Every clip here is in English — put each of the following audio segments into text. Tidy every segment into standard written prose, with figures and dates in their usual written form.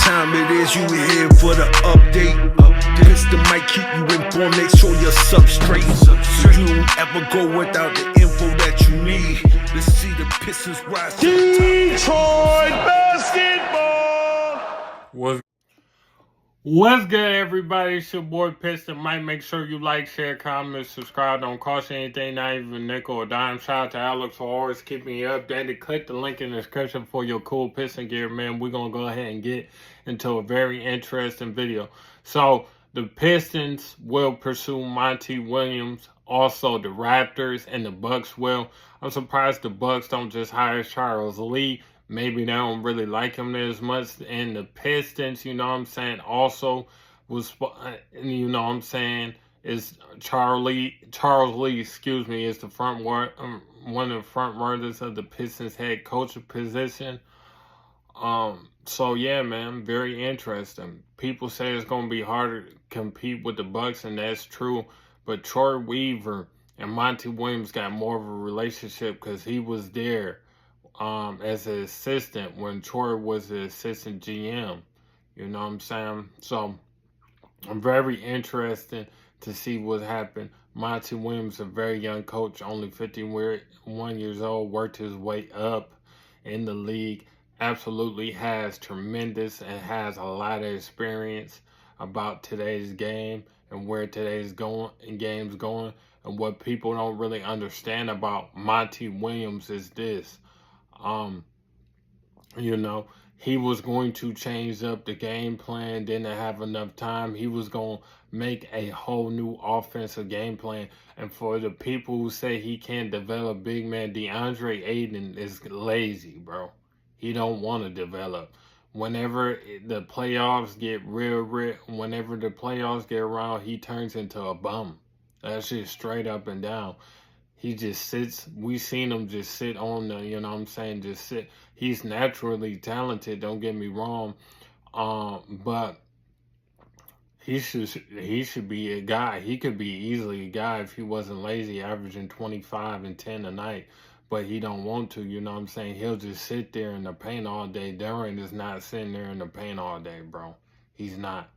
time it is, you here for the update. Piston might keep you informed, make sure you're substrate. So you don't ever go without the info that you need. Let's see the Pistons rise to the top. Detroit basketball! What's good, everybody? It's your boy Piston. Mike, make sure you like, share, comment, subscribe. Don't cost you anything, not even a nickel or dime. Shout out to Alex for always keeping you updated. Click the link in the description for your cool Piston gear, man. We're going to go ahead and get into a very interesting video. So, the Pistons will pursue Monty Williams. Also, the Raptors and the Bucks will. I'm surprised the Bucks don't just hire Charles Lee. Maybe they don't really like him as much. And the Pistons, you know what I'm saying, also was, you know what I'm saying, is Charles Lee, is the one of the front runners of the Pistons head coach position. So yeah, man, very interesting. People say it's gonna be harder to compete with the Bucks, and that's true. But Troy Weaver and Monty Williams got more of a relationship because he was there as an assistant when Troy was the assistant GM. You know what I'm saying? So I'm very interested to see what happened. Monty Williams, a very young coach, only 51 years old, worked his way up in the league. Absolutely has tremendous and has a lot of experience about today's game and where today's game's going. And what people don't really understand about Monty Williams is this. You know, he was going to change up the game plan, didn't have enough time. He was going to make a whole new offensive game plan. And for the people who say he can't develop big man, DeAndre Ayton is lazy, bro. He don't want to develop. Whenever the playoffs get whenever the playoffs get around, he turns into a bum. That's just straight up and down. He just sits. We seen him just sit on the, you know what I'm saying, just sit. He's naturally talented, don't get me wrong. But he should be a guy. He could be easily a guy if he wasn't lazy, averaging 25 and 10 a night. But he don't want to, you know what I'm saying? He'll just sit there in the paint all day. Duran is not sitting there in the paint all day, bro. He's not.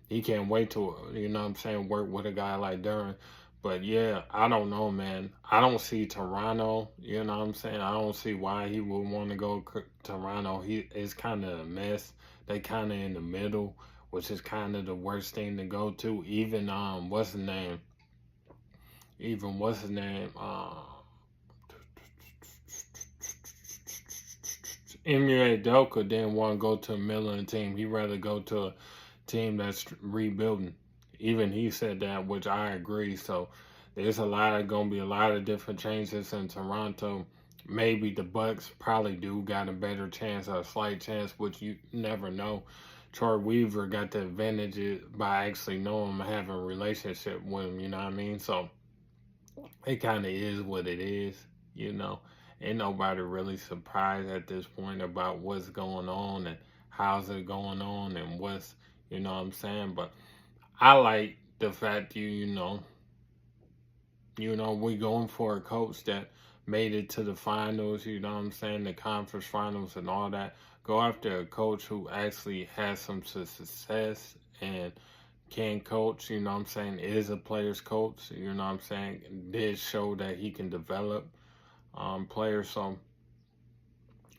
He can't wait to, you know what I'm saying, work with a guy like Duran. But yeah, I don't know, man. I don't see Toronto, you know what I'm saying? I don't see why he would want to go to Toronto. It's kind of a mess. They kind of in the middle, which is kind of the worst thing to go to. Even, what's his name? Emile Delka didn't want to go to a Milan team. He'd rather go to a team that's rebuilding. Even he said that, which I agree. So there's gonna be a lot of different changes in Toronto. Maybe the Bucks probably do got a better chance, or a slight chance, which you never know. Troy Weaver got the advantage by actually knowing him, having a relationship with him, you know what I mean? So it kind of is what it is, you know. Ain't nobody really surprised at this point about what's going on and how's it going on and what's, you know what I'm saying? But I like the fact you know, we're going for a coach that made it to the finals, you know what I'm saying, the conference finals and all that. Go after a coach who actually has some success and can coach, you know what I'm saying, is a player's coach, you know what I'm saying, did show that he can develop players. So,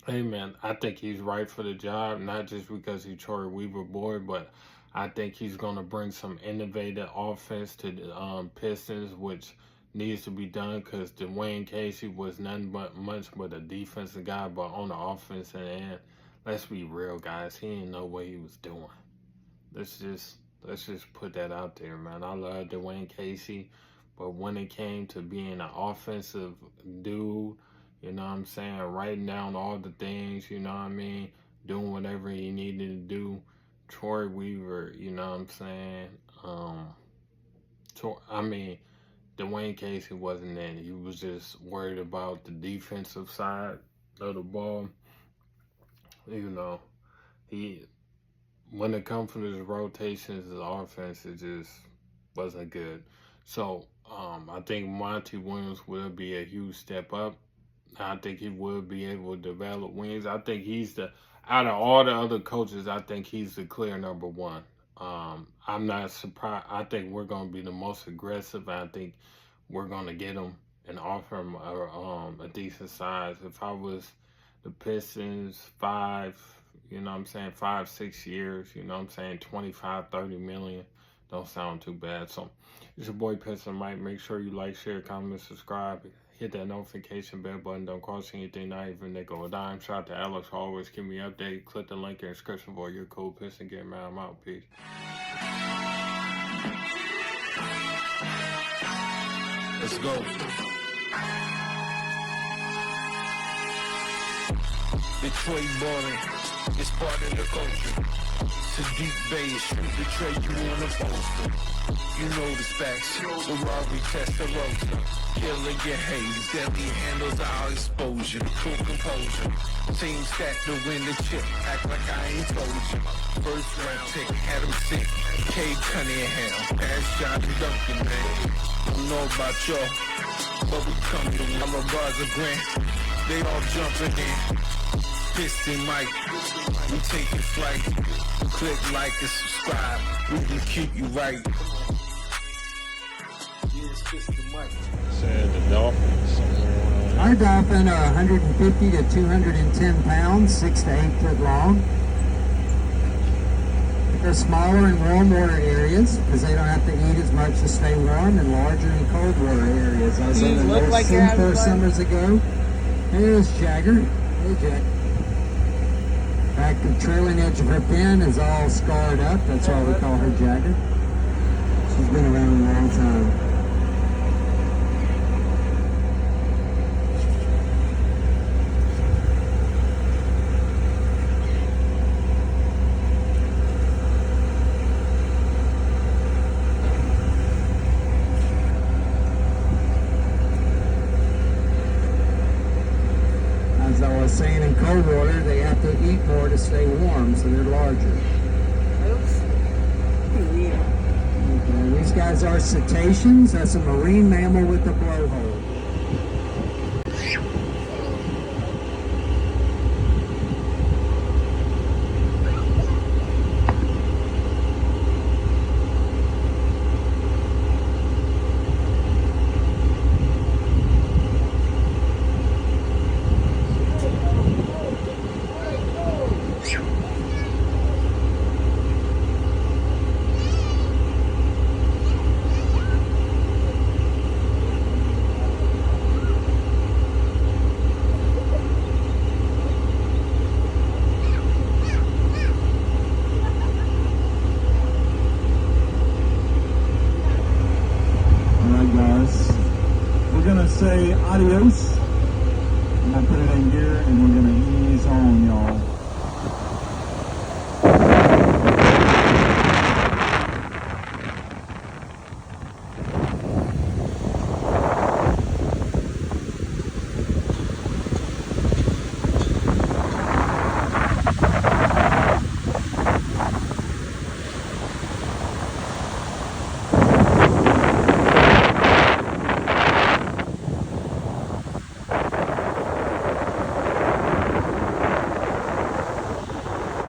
hey man, I think he's right for the job, not just because he's Troy Weaver boy, but I think he's going to bring some innovative offense to the Pistons, which needs to be done because Dwayne Casey was nothing but much but a defensive guy, but on the offensive end, let's be real, guys, he didn't know what he was doing. Let's just put that out there, man. I love Dwayne Casey, but when it came to being an offensive dude, you know what I'm saying, writing down all the things, you know what I mean, doing whatever he needed to do, Troy Weaver, you know what I'm saying, Dwayne Casey wasn't in. He was just worried about the defensive side of the ball. You know, when it comes to his rotations, his offense, it just wasn't good. So, I think Monty Williams will be a huge step up. I think he will be able to develop wings. I think he's the out of all the other coaches, I think he's the clear number one. I'm not surprised. I think we're going to be the most aggressive. I think we're going to get him and offer him a decent size. If I was the Pistons, 5, 6 years, 25, 30 million, don't sound too bad. So it's your boy Piston Mike. Make sure you like, share, comment, subscribe. Hit that notification bell button. Don't cost you anything, not even nickel or dime. Shout out to Alex, who always keep me updated. Click the link in the description for your code Piston. Get man, I'm out. Peace. Let's go. Detroit ballin', it's part of the culture. Sadiq Bey, betray you on a poster. You know the specs, Ferrari Testarossa. Killing your haze, deadly handles our exposure. Cool composure, team stack to win the chip. Act like I ain't told you. First round pick, had him sick. Cade Cunningham, pass shot to Duncan, man. I don't know about y'all, but we come to win. I'm a Raza Grant, they all jumping in. Piston Mike, we taking flight. Click like and subscribe, we can keep you right. Yes, Piston Mike. Said the Dolphins somewhere. Our dolphin are 150 to 210 pounds, 6 to 8 foot long. They're smaller in warm water areas because they don't have to eat as much to stay warm, and larger in cold water areas. I was in the North Sea 4 summers ago. Here's Jagger. Hey, Jack. Back the trailing edge of her fin is all scarred up. That's why we call her Jagger. She's been around a long time. As I was saying, in cold water, they have to eat more to stay warm, so they're larger. Okay, these guys are cetaceans. That's a marine mammal with a blowhole. We're gonna say adios